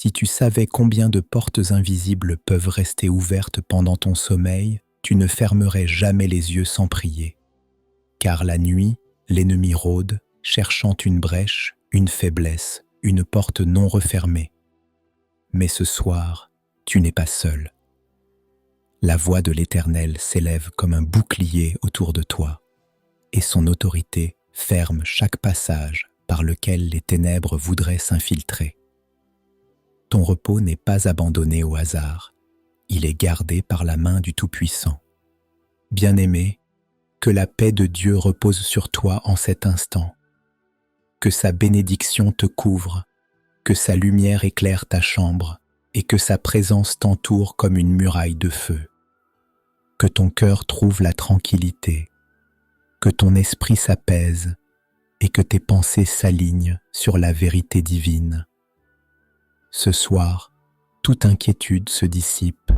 Si tu savais combien de portes invisibles peuvent rester ouvertes pendant ton sommeil, tu ne fermerais jamais les yeux sans prier. Car la nuit, l'ennemi rôde, cherchant une brèche, une faiblesse, une porte non refermée. Mais ce soir, tu n'es pas seul. La voix de l'Éternel s'élève comme un bouclier autour de toi, et son autorité ferme chaque passage par lequel les ténèbres voudraient s'infiltrer. Ton repos n'est pas abandonné au hasard, il est gardé par la main du Tout-Puissant. Bien-aimé, que la paix de Dieu repose sur toi en cet instant, que sa bénédiction te couvre, que sa lumière éclaire ta chambre et que sa présence t'entoure comme une muraille de feu. Que ton cœur trouve la tranquillité, que ton esprit s'apaise et que tes pensées s'alignent sur la vérité divine. Ce soir, toute inquiétude se dissipe,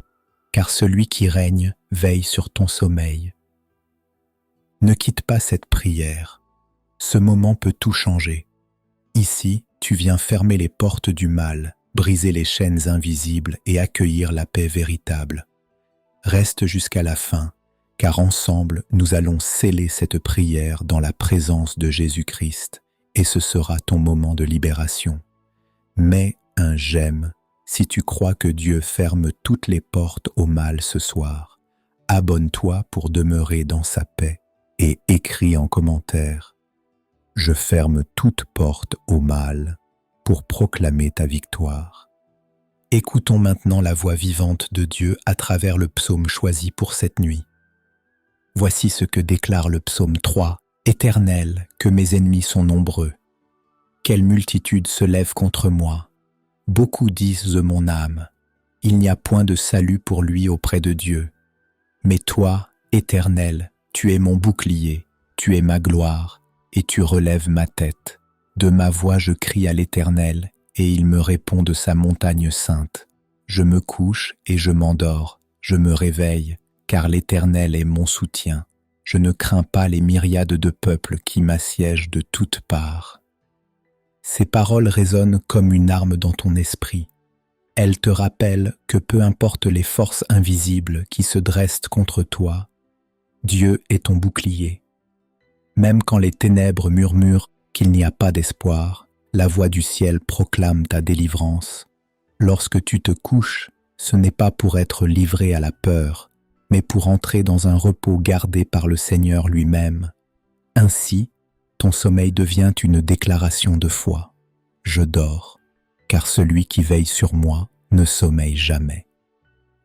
car celui qui règne veille sur ton sommeil. Ne quitte pas cette prière, ce moment peut tout changer. Ici, tu viens fermer les portes du mal, briser les chaînes invisibles et accueillir la paix véritable. Reste jusqu'à la fin, car ensemble, nous allons sceller cette prière dans la présence de Jésus-Christ, et ce sera ton moment de libération. Mets un j'aime si tu crois que Dieu ferme toutes les portes au mal ce soir. Abonne-toi pour demeurer dans sa paix et écris en commentaire « Je ferme toute porte au mal » pour proclamer ta victoire. Écoutons maintenant la voix vivante de Dieu à travers le psaume choisi pour cette nuit. Voici ce que déclare le psaume 3. « Éternel, que mes ennemis sont nombreux. Quelle multitude se lève contre moi. Beaucoup disent de mon âme. Il n'y a point de salut pour lui auprès de Dieu. Mais toi, Éternel, tu es mon bouclier, tu es ma gloire, et tu relèves ma tête. De ma voix je crie à l'Éternel, et il me répond de sa montagne sainte. Je me couche et je m'endors, je me réveille, car l'Éternel est mon soutien. Je ne crains pas les myriades de peuples qui m'assiègent de toutes parts. Ces paroles résonnent comme une arme dans ton esprit. Elles te rappellent que peu importe les forces invisibles qui se dressent contre toi, Dieu est ton bouclier. Même quand les ténèbres murmurent qu'il n'y a pas d'espoir, la voix du ciel proclame ta délivrance. Lorsque tu te couches, ce n'est pas pour être livré à la peur, mais pour entrer dans un repos gardé par le Seigneur lui-même. Ainsi, ton sommeil devient une déclaration de foi. Je dors, car celui qui veille sur moi ne sommeille jamais.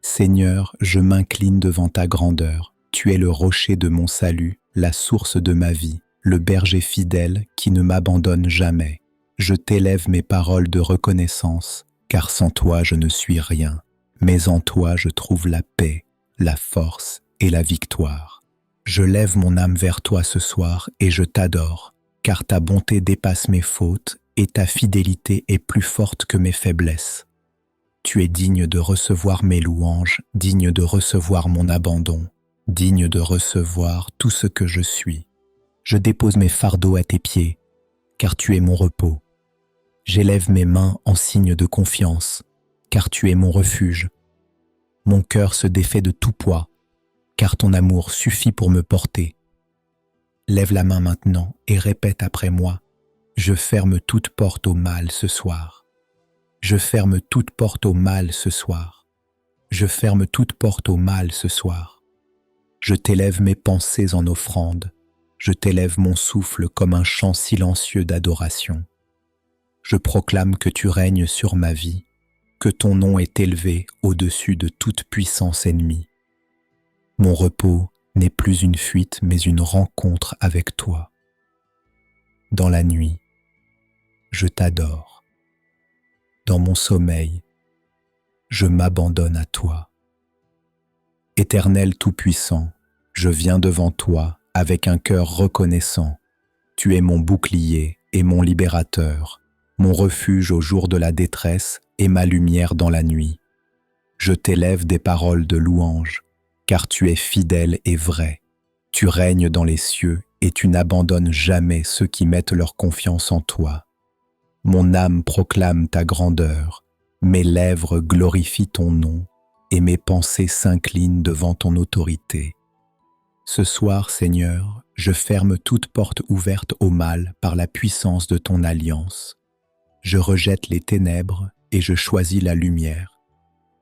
Seigneur, je m'incline devant ta grandeur. Tu es le rocher de mon salut, la source de ma vie, le berger fidèle qui ne m'abandonne jamais. Je t'élève mes paroles de reconnaissance, car sans toi je ne suis rien, mais en toi je trouve la paix, la force et la victoire. Je lève mon âme vers toi ce soir et je t'adore, car ta bonté dépasse mes fautes et ta fidélité est plus forte que mes faiblesses. Tu es digne de recevoir mes louanges, digne de recevoir mon abandon, digne de recevoir tout ce que je suis. Je dépose mes fardeaux à tes pieds, car tu es mon repos. J'élève mes mains en signe de confiance, car tu es mon refuge. Mon cœur se défait de tout poids, car ton amour suffit pour me porter. Lève la main maintenant et répète après moi, « Je ferme toute porte au mal ce soir. Je ferme toute porte au mal ce soir. Je ferme toute porte au mal ce soir. Je t'élève mes pensées en offrande. Je t'élève mon souffle comme un chant silencieux d'adoration. Je proclame que tu règnes sur ma vie, que ton nom est élevé au-dessus de toute puissance ennemie. Mon repos n'est plus une fuite, mais une rencontre avec toi. Dans la nuit, je t'adore. Dans mon sommeil, je m'abandonne à toi. Éternel Tout-Puissant, je viens devant toi avec un cœur reconnaissant. Tu es mon bouclier et mon libérateur, mon refuge au jour de la détresse et ma lumière dans la nuit. Je t'élève des paroles de louange, car tu es fidèle et vrai. Tu règnes dans les cieux et tu n'abandonnes jamais ceux qui mettent leur confiance en toi. Mon âme proclame ta grandeur, Mes lèvres glorifient ton nom et mes pensées s'inclinent devant ton autorité. Ce soir, Seigneur, je ferme toute porte ouverte au mal par la puissance de ton alliance. Je rejette les ténèbres et je choisis la lumière.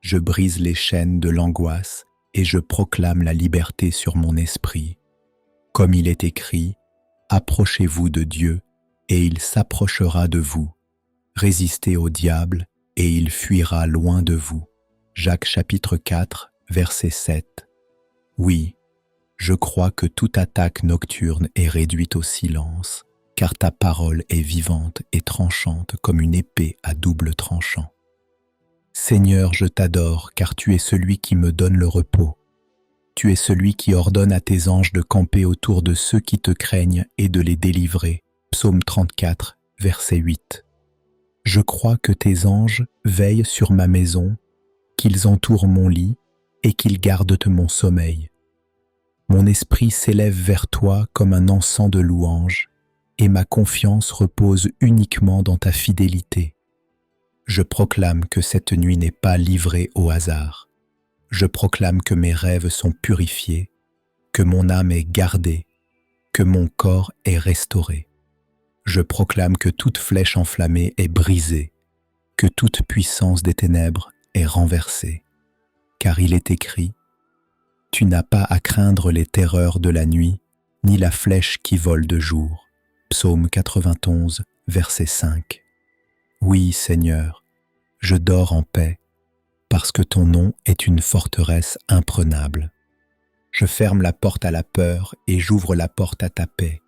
Je brise les chaînes de l'angoisse et je proclame la liberté sur mon esprit. Comme il est écrit, approchez-vous de Dieu et il s'approchera de vous. Résistez au diable et il fuira loin de vous. Jacques chapitre 4, verset 7. Oui, je crois que toute attaque nocturne est réduite au silence, car ta parole est vivante et tranchante comme une épée à double tranchant. Seigneur, je t'adore, car tu es celui qui me donne le repos. Tu es celui qui ordonne à tes anges de camper autour de ceux qui te craignent et de les délivrer. Psaume 34, verset 8. Je crois que tes anges veillent sur ma maison, qu'ils entourent mon lit et qu'ils gardent mon sommeil. Mon esprit s'élève vers toi comme un encens de louange, et ma confiance repose uniquement dans ta fidélité. Je proclame que cette nuit n'est pas livrée au hasard. Je proclame que mes rêves sont purifiés, que mon âme est gardée, que mon corps est restauré. Je proclame que toute flèche enflammée est brisée, que toute puissance des ténèbres est renversée. Car il est écrit, « Tu n'as pas à craindre les terreurs de la nuit, ni la flèche qui vole de jour. » Psaume 91, verset 5. Oui, Seigneur, je dors en paix, parce que ton nom est une forteresse imprenable. Je ferme la porte à la peur et j'ouvre la porte à ta paix.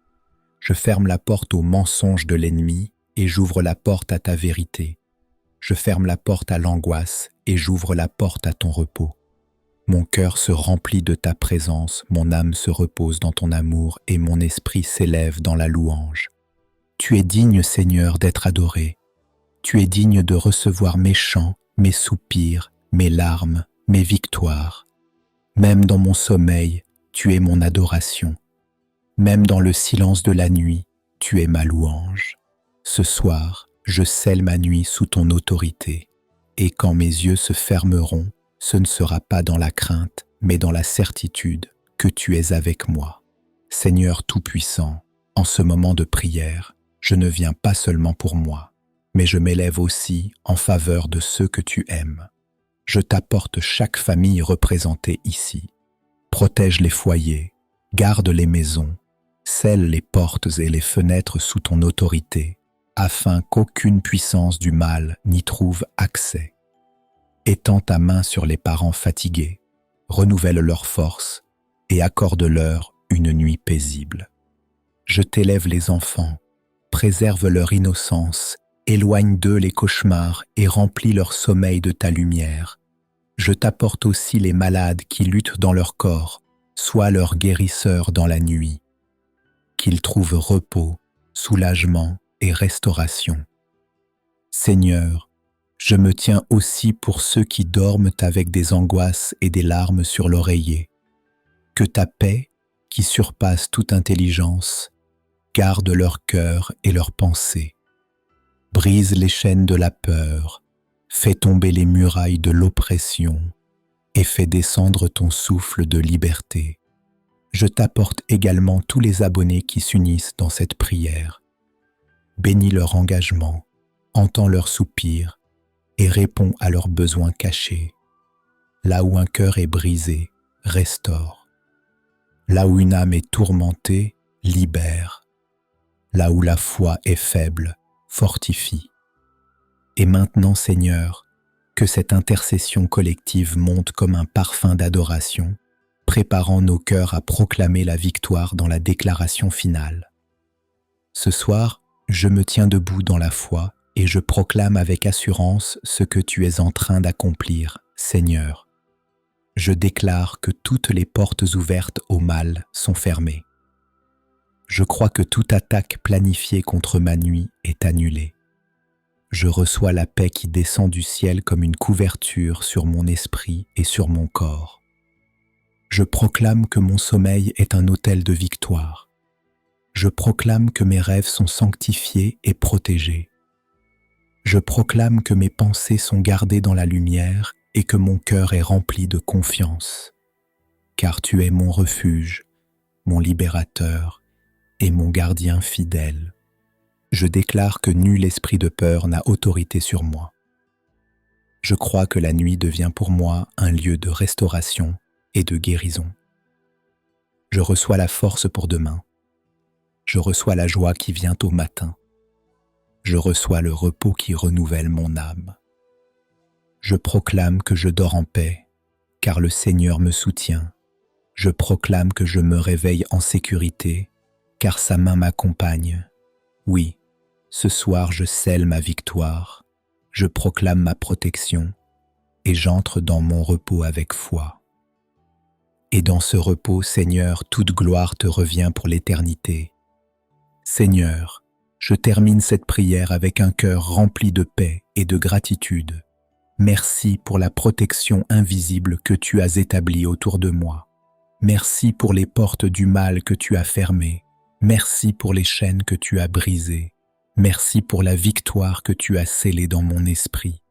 Je ferme la porte aux mensonges de l'ennemi et j'ouvre la porte à ta vérité. Je ferme la porte à l'angoisse et j'ouvre la porte à ton repos. Mon cœur se remplit de ta présence, mon âme se repose dans ton amour et mon esprit s'élève dans la louange. Tu es digne, Seigneur, d'être adoré. Tu es digne de recevoir mes chants, mes soupirs, mes larmes, mes victoires. Même dans mon sommeil, tu es mon adoration. Même dans le silence de la nuit, tu es ma louange. Ce soir, je scelle ma nuit sous ton autorité. Et quand mes yeux se fermeront, ce ne sera pas dans la crainte, mais dans la certitude que tu es avec moi. Seigneur Tout-Puissant, en ce moment de prière, je ne viens pas seulement pour moi, mais je m'élève aussi en faveur de ceux que tu aimes. Je t'apporte chaque famille représentée ici. Protège les foyers, garde les maisons, scelle les portes et les fenêtres sous ton autorité, afin qu'aucune puissance du mal n'y trouve accès. Étends ta main sur les parents fatigués, renouvelle leur force et accorde-leur une nuit paisible. Je t'élève les enfants, préserve leur innocence, éloigne d'eux les cauchemars et remplis leur sommeil de ta lumière. Je t'apporte aussi les malades qui luttent dans leur corps, sois leur guérisseur dans la nuit. Qu'ils trouvent repos, soulagement et restauration. Seigneur, je me tiens aussi pour ceux qui dorment avec des angoisses et des larmes sur l'oreiller. Que ta paix, qui surpasse toute intelligence, garde leur cœur et leurs pensées. Brise les chaînes de la peur, fais tomber les murailles de l'oppression et fais descendre ton souffle de liberté. Je t'apporte également tous les abonnés qui s'unissent dans cette prière. Bénis leur engagement, entends leurs soupirs, et réponds à leurs besoins cachés. Là où un cœur est brisé, restaure. Là où une âme est tourmentée, libère. Là où la foi est faible, fortifie. Et maintenant, Seigneur, que cette intercession collective monte comme un parfum d'adoration, préparant nos cœurs à proclamer la victoire dans la déclaration finale. Ce soir, je me tiens debout dans la foi, et je proclame avec assurance ce que tu es en train d'accomplir, Seigneur. Je déclare que toutes les portes ouvertes au mal sont fermées. Je crois que toute attaque planifiée contre ma nuit est annulée. Je reçois la paix qui descend du ciel comme une couverture sur mon esprit et sur mon corps. Je proclame que mon sommeil est un autel de victoire. Je proclame que mes rêves sont sanctifiés et protégés. Je proclame que mes pensées sont gardées dans la lumière et que mon cœur est rempli de confiance, car tu es mon refuge, mon libérateur et mon gardien fidèle. Je déclare que nul esprit de peur n'a autorité sur moi. Je crois que la nuit devient pour moi un lieu de restauration et de guérison. Je reçois la force pour demain. Je reçois la joie qui vient au matin. Je reçois le repos qui renouvelle mon âme. Je proclame que je dors en paix, car le Seigneur me soutient. Je proclame que je me réveille en sécurité, car sa main m'accompagne. Oui, ce soir je scelle ma victoire. Je proclame ma protection et j'entre dans mon repos avec foi. Et dans ce repos, Seigneur, toute gloire te revient pour l'éternité. Seigneur, je termine cette prière avec un cœur rempli de paix et de gratitude. Merci pour la protection invisible que tu as établie autour de moi. Merci pour les portes du mal que tu as fermées. Merci pour les chaînes que tu as brisées. Merci pour la victoire que tu as scellée dans mon esprit.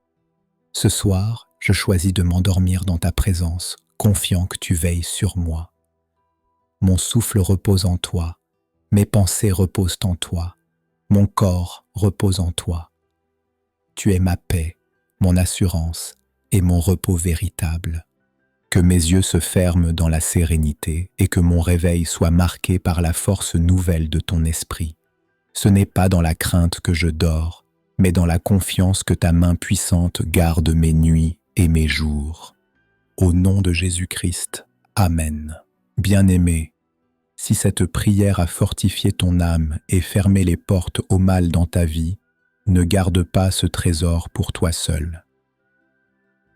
Ce soir, je choisis de m'endormir dans ta présence, confiant que tu veilles sur moi. Mon souffle repose en toi, mes pensées reposent en toi, mon corps repose en toi. Tu es ma paix, mon assurance et mon repos véritable. Que mes yeux se ferment dans la sérénité et que mon réveil soit marqué par la force nouvelle de ton esprit. Ce n'est pas dans la crainte que je dors, mais dans la confiance que ta main puissante garde mes nuits et mes jours. Au nom de Jésus-Christ, Amen. Bien-aimé, si cette prière a fortifié ton âme et fermé les portes au mal dans ta vie, ne garde pas ce trésor pour toi seul.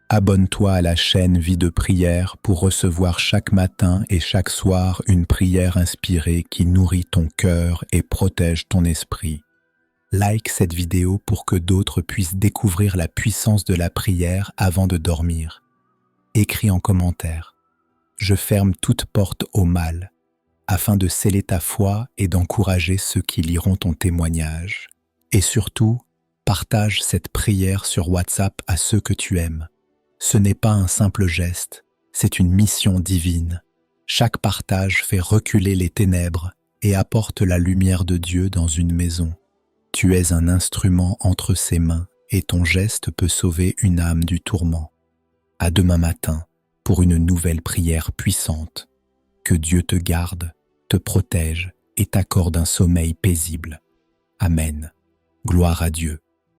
Abonne-toi à la chaîne Vie de prière pour recevoir chaque matin et chaque soir une prière inspirée qui nourrit ton cœur et protège ton esprit. Like cette vidéo pour que d'autres puissent découvrir la puissance de la prière avant de dormir. Écris en commentaire « Je ferme toute porte au mal » afin de sceller ta foi et d'encourager ceux qui liront ton témoignage. Et surtout, partage cette prière sur WhatsApp à ceux que tu aimes. Ce n'est pas un simple geste, c'est une mission divine. Chaque partage fait reculer les ténèbres et apporte la lumière de Dieu dans une maison. Tu es un instrument entre ses mains et ton geste peut sauver une âme du tourment. À demain matin pour une nouvelle prière puissante. Que Dieu te garde, te protège et t'accorde un sommeil paisible. Amen. Gloire à Dieu.